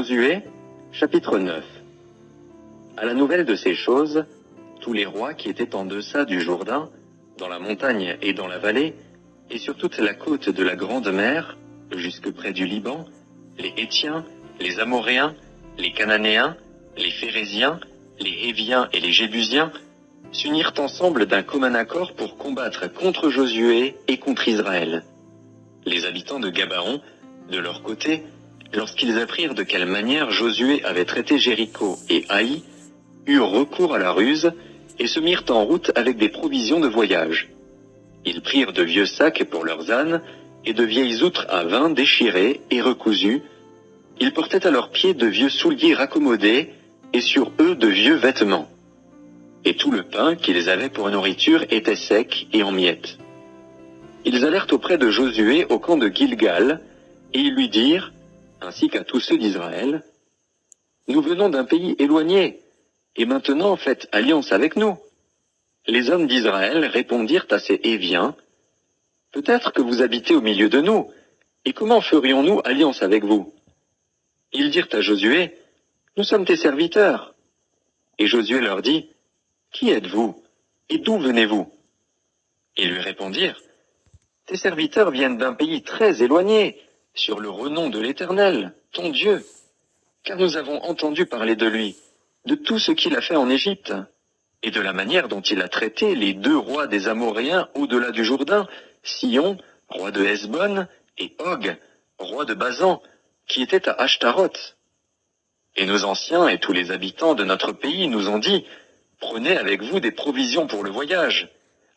Josué, chapitre 9. À la nouvelle de ces choses, tous les rois qui étaient en deçà du Jourdain, dans la montagne et dans la vallée, et sur toute la côte de la grande mer, jusque près du Liban, les Hétiens, les Amoréens, les Cananéens, les Phéréziens, les Héviens et les Jébusiens, s'unirent ensemble d'un commun accord pour combattre contre Josué et contre Israël. Les habitants de Gabaon, de leur côté, lorsqu'ils apprirent de quelle manière Josué avait traité Jéricho et Haï, eurent recours à la ruse et se mirent en route avec des provisions de voyage. Ils prirent de vieux sacs pour leurs ânes et de vieilles outres à vin déchirées et recousues. Ils portaient à leurs pieds de vieux souliers raccommodés et sur eux de vieux vêtements. Et tout le pain qu'ils avaient pour nourriture était sec et en miettes. Ils allèrent auprès de Josué au camp de Gilgal, et ils lui dirent, ainsi qu'à tous ceux d'Israël, « Nous venons d'un pays éloigné, et maintenant faites alliance avec nous. » Les hommes d'Israël répondirent à ces Héviens, « Peut-être que vous habitez au milieu de nous, et comment ferions-nous alliance avec vous ?» Ils dirent à Josué, « Nous sommes tes serviteurs. » Et Josué leur dit, « Qui êtes-vous, et d'où venez-vous » Ils lui répondirent, « Tes serviteurs viennent d'un pays très éloigné, sur le renom de l'Éternel, ton Dieu, car nous avons entendu parler de lui, de tout ce qu'il a fait en Égypte, et de la manière dont il a traité les 2 rois des Amoréens au-delà du Jourdain, Sihon, roi de Hesbon, et Og, roi de Basan, qui était à Ashtaroth. Et nos anciens et tous les habitants de notre pays nous ont dit, « Prenez avec vous des provisions pour le voyage,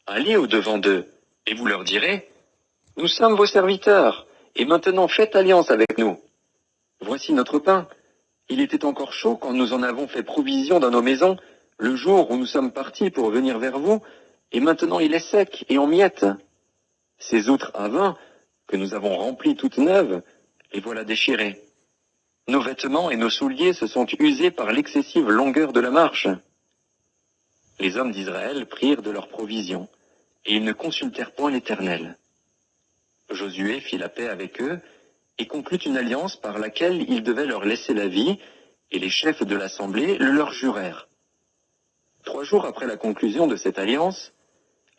allez au-devant d'eux, et vous leur direz, « Nous sommes vos serviteurs, et maintenant faites alliance avec nous. Voici notre pain. Il était encore chaud quand nous en avons fait provision dans nos maisons, le jour où nous sommes partis pour venir vers vous, et maintenant il est sec et en miettes. Ces outres à vin, que nous avons remplies toutes neuves, les voilà déchirées. Nos vêtements et nos souliers se sont usés par l'excessive longueur de la marche. » Les hommes d'Israël prirent de leurs provisions, et ils ne consultèrent point l'Éternel. Josué fit la paix avec eux, et conclut une alliance par laquelle il devait leur laisser la vie, et les chefs de l'assemblée le leur jurèrent. 3 jours après la conclusion de cette alliance,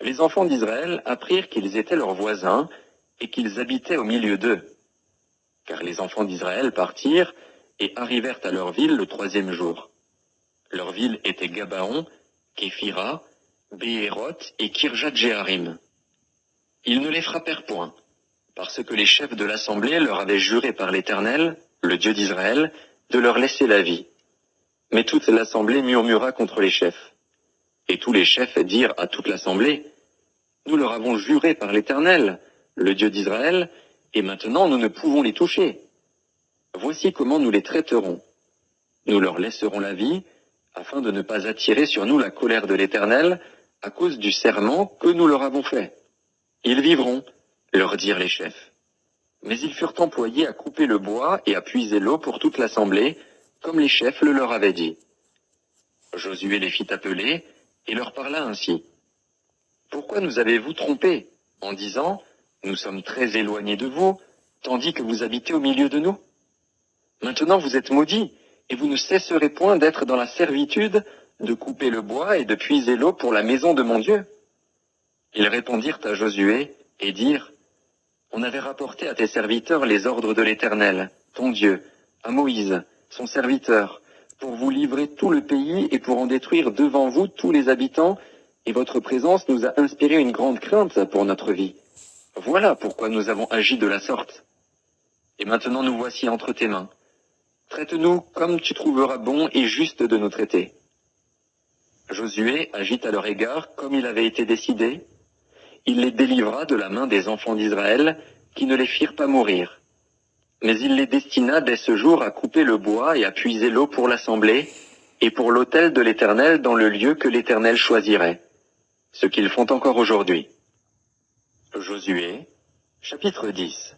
les enfants d'Israël apprirent qu'ils étaient leurs voisins, et qu'ils habitaient au milieu d'eux. Car les enfants d'Israël partirent, et arrivèrent à leur ville le 3e jour. Leur ville était Gabaon, Képhira, Béhéroth et Kirjat-Jéarim. Ils ne les frappèrent point, parce que les chefs de l'assemblée leur avaient juré par l'Éternel, le Dieu d'Israël, de leur laisser la vie. Mais toute l'assemblée murmura contre les chefs. Et tous les chefs dirent à toute l'assemblée, « Nous leur avons juré par l'Éternel, le Dieu d'Israël, et maintenant nous ne pouvons les toucher. Voici comment nous les traiterons. Nous leur laisserons la vie, afin de ne pas attirer sur nous la colère de l'Éternel, à cause du serment que nous leur avons fait. Ils vivront, leur dirent les chefs. Mais ils furent employés à couper le bois et à puiser l'eau pour toute l'assemblée, comme les chefs le leur avaient dit. Josué les fit appeler, et leur parla ainsi. « Pourquoi nous avez-vous trompés, en disant, « Nous sommes très éloignés de vous, tandis que vous habitez au milieu de nous » Maintenant vous êtes maudits, et vous ne cesserez point d'être dans la servitude, de couper le bois et de puiser l'eau pour la maison de mon Dieu. Ils répondirent à Josué, et dirent, « On avait rapporté à tes serviteurs les ordres de l'Éternel, ton Dieu, à Moïse, son serviteur, pour vous livrer tout le pays et pour en détruire devant vous tous les habitants, et votre présence nous a inspiré une grande crainte pour notre vie. Voilà pourquoi nous avons agi de la sorte. Et maintenant nous voici entre tes mains. Traite-nous comme tu trouveras bon et juste de nous traiter. » Josué agit à leur égard comme il avait été décidé. Il les délivra de la main des enfants d'Israël, qui ne les firent pas mourir. Mais il les destina dès ce jour à couper le bois et à puiser l'eau pour l'assemblée, et pour l'autel de l'Éternel dans le lieu que l'Éternel choisirait, ce qu'ils font encore aujourd'hui. Josué, chapitre 10.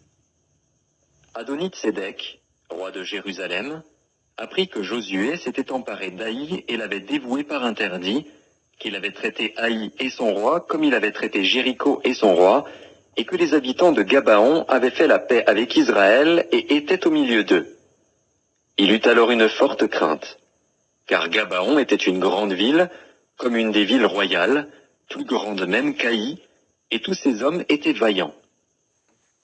Adonit-Sédec, roi de Jérusalem, apprit que Josué s'était emparé d'Haï et l'avait dévoué par interdit, qu'il avait traité Haï et son roi comme il avait traité Jéricho et son roi, et que les habitants de Gabaon avaient fait la paix avec Israël et étaient au milieu d'eux. Il eut alors une forte crainte, car Gabaon était une grande ville, comme une des villes royales, plus grande même qu'Aï, et tous ses hommes étaient vaillants.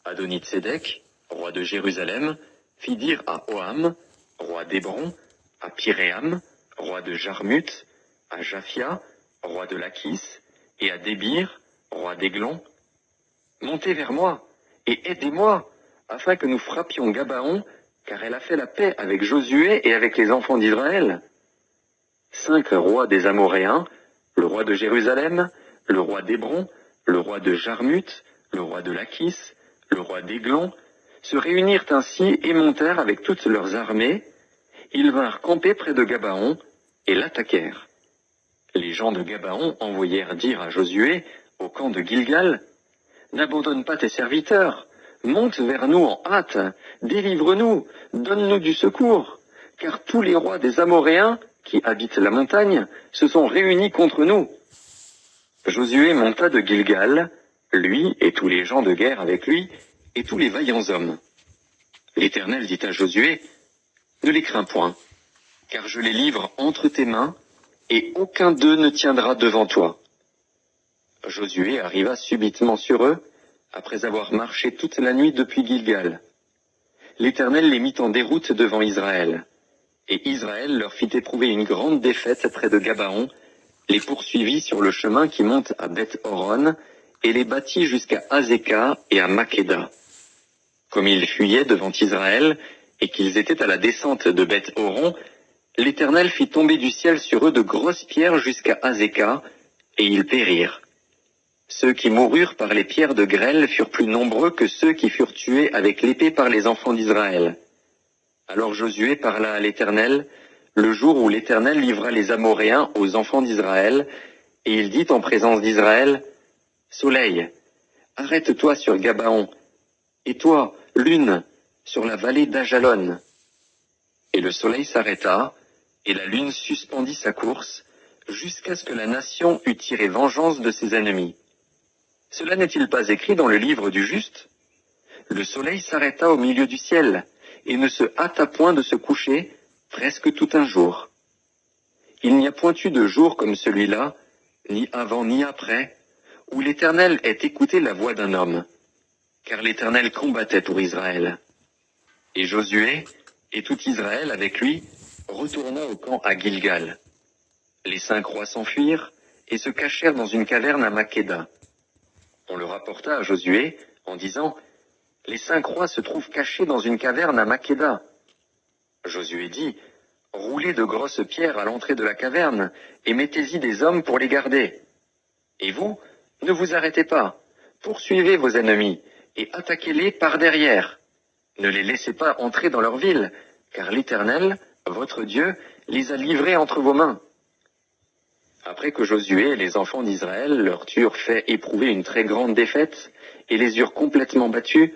Adonitsédek, roi de Jérusalem, fit dire à Oham, roi d'Hébron, à Piréam, roi de Jarmuth, à Japhia, roi de Lachis, et à Débir, roi d'Églon, « Montez vers moi, et aidez-moi, afin que nous frappions Gabaon, car elle a fait la paix avec Josué et avec les enfants d'Israël. » 5 rois des Amoréens, le roi de Jérusalem, le roi d'Hébron, le roi de Jarmuth, le roi de Lachis, le roi d'Églon, se réunirent ainsi et montèrent avec toutes leurs armées. Ils vinrent camper près de Gabaon et l'attaquèrent. Les gens de Gabaon envoyèrent dire à Josué, au camp de Gilgal, « N'abandonne pas tes serviteurs, monte vers nous en hâte, délivre-nous, donne-nous du secours, car tous les rois des Amoréens qui habitent la montagne se sont réunis contre nous. » Josué monta de Gilgal, lui et tous les gens de guerre avec lui, et tous les vaillants hommes. L'Éternel dit à Josué, « Ne les crains point, car je les livre entre tes mains, et aucun d'eux ne tiendra devant toi. » Josué arriva subitement sur eux, après avoir marché toute la nuit depuis Gilgal. L'Éternel les mit en déroute devant Israël, et Israël leur fit éprouver une grande défaite près de Gabaon, les poursuivit sur le chemin qui monte à Beth-Horon, et les battit jusqu'à Azéka et à Makeda. Comme ils fuyaient devant Israël, et qu'ils étaient à la descente de Beth-Horon, l'Éternel fit tomber du ciel sur eux de grosses pierres jusqu'à Azéka, et ils périrent. Ceux qui moururent par les pierres de grêle furent plus nombreux que ceux qui furent tués avec l'épée par les enfants d'Israël. Alors Josué parla à l'Éternel, le jour où l'Éternel livra les Amoréens aux enfants d'Israël, et il dit en présence d'Israël, « Soleil, arrête-toi sur Gabaon, et toi, lune, sur la vallée d'Ajalon. » Et le soleil s'arrêta, et la lune suspendit sa course, jusqu'à ce que la nation eût tiré vengeance de ses ennemis. Cela n'est-il pas écrit dans le livre du juste? Le soleil s'arrêta au milieu du ciel, et ne se hâta point de se coucher, presque tout un jour. Il n'y a point eu de jour comme celui-là, ni avant ni après, où l'Éternel ait écouté la voix d'un homme, car l'Éternel combattait pour Israël. Et Josué, et tout Israël avec lui, retourna au camp à Gilgal. Les 5 rois s'enfuirent, et se cachèrent dans une caverne à Makeda. On le rapporta à Josué, en disant, « Les 5 rois se trouvent cachés dans une caverne à Makeda. » Josué dit, « Roulez de grosses pierres à l'entrée de la caverne, et mettez-y des hommes pour les garder. Et vous, ne vous arrêtez pas, poursuivez vos ennemis, et attaquez-les par derrière. Ne les laissez pas entrer dans leur ville, car l'Éternel, votre Dieu, les a livrés entre vos mains. » Après que Josué et les enfants d'Israël leur eurent fait éprouver une très grande défaite, et les eurent complètement battus,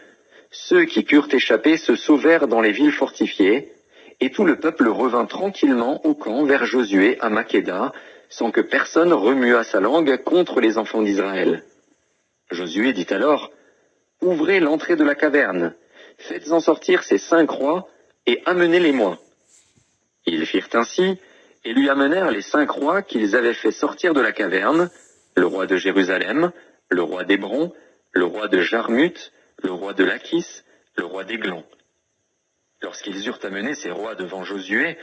ceux qui purent échapper se sauvèrent dans les villes fortifiées, et tout le peuple revint tranquillement au camp vers Josué à Makeda, sans que personne remuât sa langue contre les enfants d'Israël. Josué dit alors, « Ouvrez l'entrée de la caverne, faites-en sortir ces 5 rois, et amenez-les-moi. » Ils firent ainsi, et lui amenèrent les 5 rois qu'ils avaient fait sortir de la caverne, le roi de Jérusalem, le roi d'Hébron, le roi de Jarmuth, le roi de Lachis, le roi d'Églon. Lorsqu'ils eurent amené ces rois devant Josué,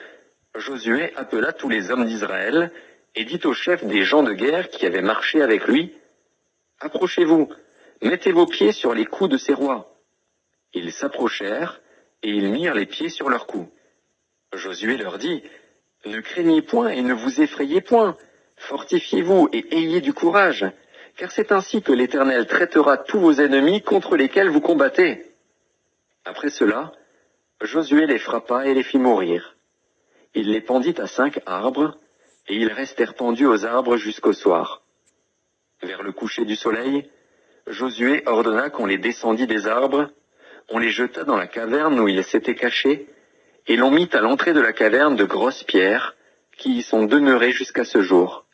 Josué appela tous les hommes d'Israël, et dit aux chefs des gens de guerre qui avaient marché avec lui, « Approchez-vous, mettez vos pieds sur les coups de ces rois. » Ils s'approchèrent, et ils mirent les pieds sur leurs coups. Josué leur dit, « Ne craignez point et ne vous effrayez point, fortifiez-vous et ayez du courage, car c'est ainsi que l'Éternel traitera tous vos ennemis contre lesquels vous combattez. » Après cela, Josué les frappa et les fit mourir. Il les pendit à 5 arbres, et ils restèrent pendus aux arbres jusqu'au soir. Vers le coucher du soleil, Josué ordonna qu'on les descendît des arbres, on les jeta dans la caverne où ils s'étaient cachés, et l'on mit à l'entrée de la caverne de grosses pierres, qui y sont demeurées jusqu'à ce jour.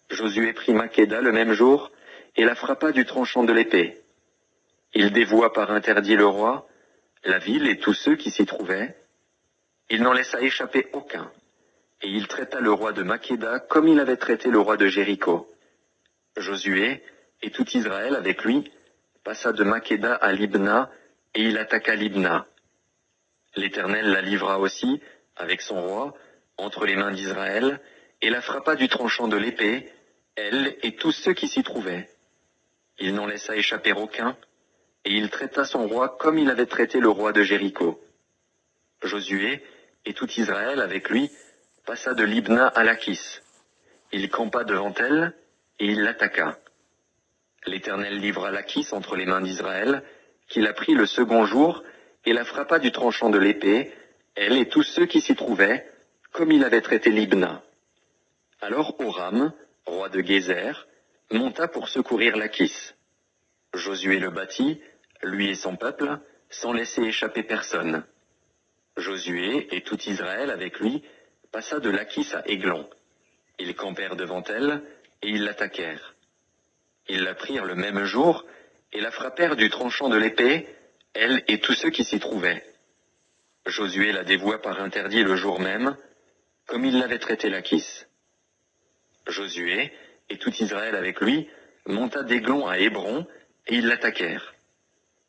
Josué prit Makeda le même jour, et la frappa du tranchant de l'épée. Il dévoua par interdit le roi, la ville et tous ceux qui s'y trouvaient. Il n'en laissa échapper aucun. Et il traita le roi de Makkéda comme il avait traité le roi de Jéricho. Josué, et tout Israël avec lui, passa de Makkéda à Libna, et il attaqua Libna. L'Éternel la livra aussi, avec son roi, entre les mains d'Israël, et la frappa du tranchant de l'épée, elle et tous ceux qui s'y trouvaient. Il n'en laissa échapper aucun, et il traita son roi comme il avait traité le roi de Jéricho. Josué, et tout Israël avec lui, passa de Libna à Lachis. Il campa devant elle, et il l'attaqua. L'Éternel livra Lachis entre les mains d'Israël, qui la prit le second jour, et la frappa du tranchant de l'épée, elle et tous ceux qui s'y trouvaient, comme il avait traité Libna. Alors Horam, roi de Gézer, monta pour secourir Lachis. Josué le battit, lui et son peuple, sans laisser échapper personne. Josué et tout Israël avec lui passa de Lachis à Églon. Ils campèrent devant elle, et ils l'attaquèrent. Ils la prirent le même jour, et la frappèrent du tranchant de l'épée, elle et tous ceux qui s'y trouvaient. Josué la dévoua par interdit le jour même, comme il l'avait traité Lachis. Josué, et tout Israël avec lui, monta d'Églon à Hébron, et ils l'attaquèrent.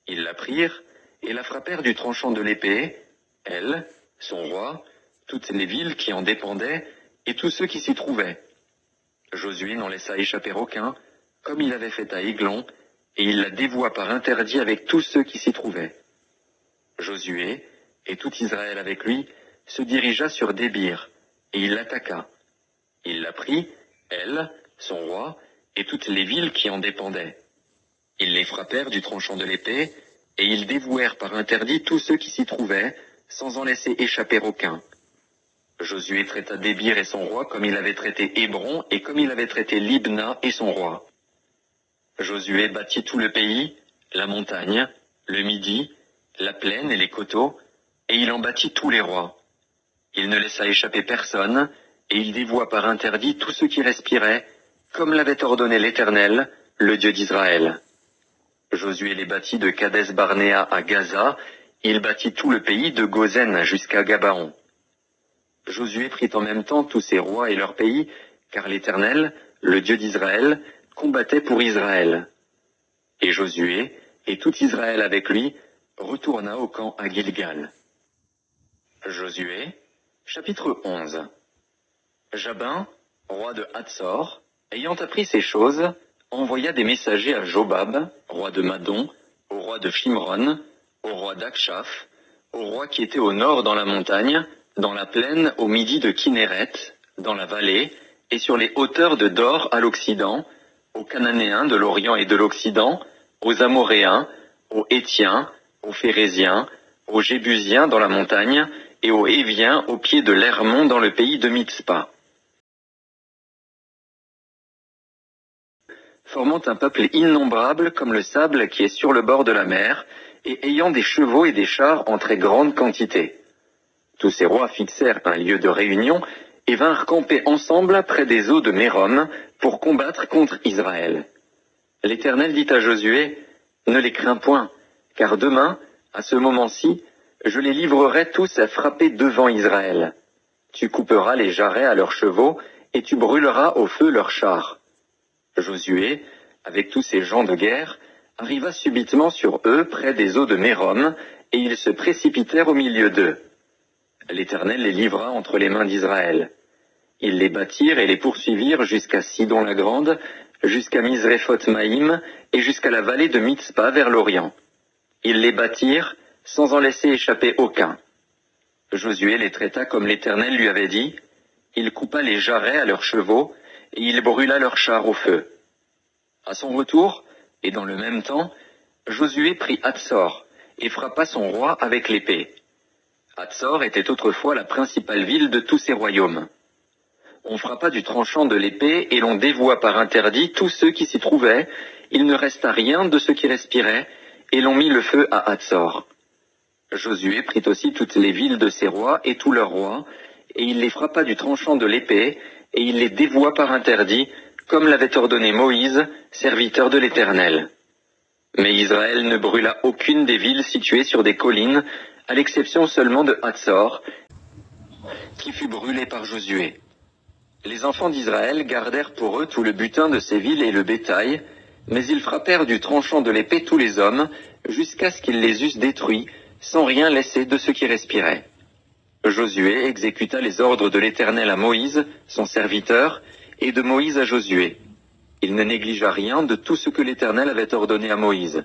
Ils la prirent, et la frappèrent du tranchant de l'épée, elle, son roi, toutes les villes qui en dépendaient, et tous ceux qui s'y trouvaient. Josué n'en laissa échapper aucun, comme il avait fait à Églon, et il la dévoua par interdit avec tous ceux qui s'y trouvaient. Josué, et tout Israël avec lui, se dirigea sur Débir, et il l'attaqua. Il la prit, elle, son roi, et toutes les villes qui en dépendaient. Ils les frappèrent du tranchant de l'épée, et ils dévouèrent par interdit tous ceux qui s'y trouvaient, sans en laisser échapper aucun. Josué traita Débir et son roi comme il avait traité Hébron et comme il avait traité Libna et son roi. Josué bâtit tout le pays, la montagne, le Midi, la plaine et les coteaux, et il en bâtit tous les rois. Il ne laissa échapper personne, et il dévoua par interdit tous ceux qui respiraient, comme l'avait ordonné l'Éternel, le Dieu d'Israël. Josué les bâtit de Kadès-Barnéa à Gaza, il bâtit tout le pays de Gozen jusqu'à Gabaon. Josué prit en même temps tous ses rois et leurs pays, car l'Éternel, le Dieu d'Israël, combattait pour Israël. Et Josué, et tout Israël avec lui, retourna au camp à Gilgal. Josué, chapitre 11. Jabin, roi de Hatzor, ayant appris ces choses, envoya des messagers à Jobab, roi de Madon, au roi de Shimron, au roi d'Akshaph, au roi qui était au nord dans la montagne, dans la plaine au midi de Kinéret, dans la vallée, et sur les hauteurs de Dor à l'occident, aux Cananéens de l'Orient et de l'Occident, aux Amoréens, aux Hétiens, aux Phéréziens, aux Jébusiens dans la montagne, et aux Héviens au pied de l'Hermon dans le pays de Mitzpa. Formant un peuple innombrable comme le sable qui est sur le bord de la mer, et ayant des chevaux et des chars en très grande quantité. Tous ces rois fixèrent un lieu de réunion, et vinrent camper ensemble près des eaux de Mérom, pour combattre contre Israël. L'Éternel dit à Josué, « Ne les crains point, car demain, à ce moment-ci, je les livrerai tous à frapper devant Israël. Tu couperas les jarrets à leurs chevaux, et tu brûleras au feu leurs chars. » Josué, avec tous ses gens de guerre, arriva subitement sur eux près des eaux de Mérom, et ils se précipitèrent au milieu d'eux. L'Éternel les livra entre les mains d'Israël. Ils les battirent et les poursuivirent jusqu'à Sidon-la-Grande, jusqu'à Misréphoth-Maïm, et jusqu'à la vallée de Mitzpa vers l'Orient. Ils les battirent, sans en laisser échapper aucun. Josué les traita comme l'Éternel lui avait dit. Il coupa les jarrets à leurs chevaux, et il brûla leurs chars au feu. À son retour, et dans le même temps, Josué prit Hatzor, et frappa son roi avec l'épée. Hatzor était autrefois la principale ville de tous ses royaumes. On frappa du tranchant de l'épée, et l'on dévoua par interdit tous ceux qui s'y trouvaient, il ne resta rien de ceux qui respiraient, et l'on mit le feu à Hatzor. Josué prit aussi toutes les villes de ses rois et tous leurs rois, et il les frappa du tranchant de l'épée, et il les dévoua par interdit, comme l'avait ordonné Moïse, serviteur de l'Éternel. Mais Israël ne brûla aucune des villes situées sur des collines, à l'exception seulement de Hatzor, qui fut brûlé par Josué. Les enfants d'Israël gardèrent pour eux tout le butin de ces villes et le bétail, mais ils frappèrent du tranchant de l'épée tous les hommes, jusqu'à ce qu'ils les eussent détruits, sans rien laisser de ce qui respirait. Josué exécuta les ordres de l'Éternel à Moïse, son serviteur, et de Moïse à Josué. Il ne négligea rien de tout ce que l'Éternel avait ordonné à Moïse.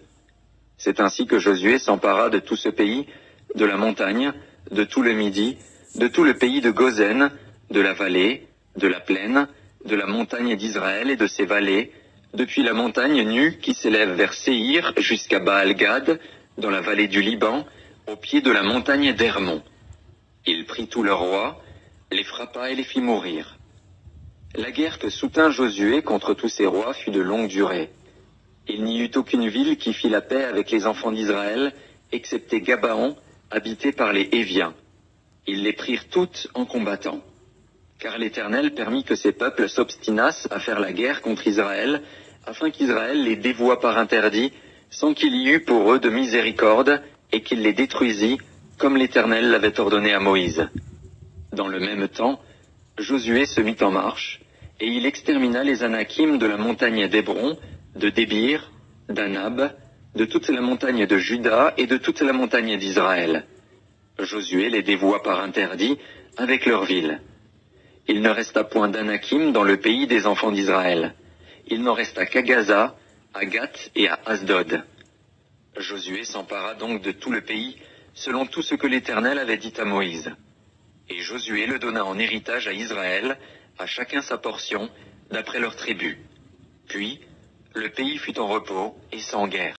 C'est ainsi que Josué s'empara de tout ce pays, de la montagne, de tout le Midi, de tout le pays de Gozen, de la vallée, de la plaine, de la montagne d'Israël et de ses vallées, depuis la montagne nue qui s'élève vers Séhir jusqu'à Baal-Gad, dans la vallée du Liban, au pied de la montagne d'Hermon. Il prit tous leurs rois, les frappa et les fit mourir. La guerre que soutint Josué contre tous ces rois fut de longue durée. Il n'y eut aucune ville qui fit la paix avec les enfants d'Israël, excepté Gabaon, habité par les Héviens. Ils les prirent toutes en combattant. Car l'Éternel permit que ces peuples s'obstinassent à faire la guerre contre Israël, afin qu'Israël les dévouât par interdit, sans qu'il y eût pour eux de miséricorde, et qu'il les détruisît, comme l'Éternel l'avait ordonné à Moïse. Dans le même temps, Josué se mit en marche, et il extermina les Anakim de la montagne d'Hébron, de Débir, d'Anab, de toute la montagne de Juda et de toute la montagne d'Israël. Josué les dévoua par interdit, avec leurs villes. Il ne resta point d'Anakim dans le pays des enfants d'Israël. Il n'en resta qu'à Gaza, à Gath et à Asdod. Josué s'empara donc de tout le pays, selon tout ce que l'Éternel avait dit à Moïse. Et Josué le donna en héritage à Israël, à chacun sa portion, d'après leurs tribus. Puis, le pays fut en repos et sans guerre.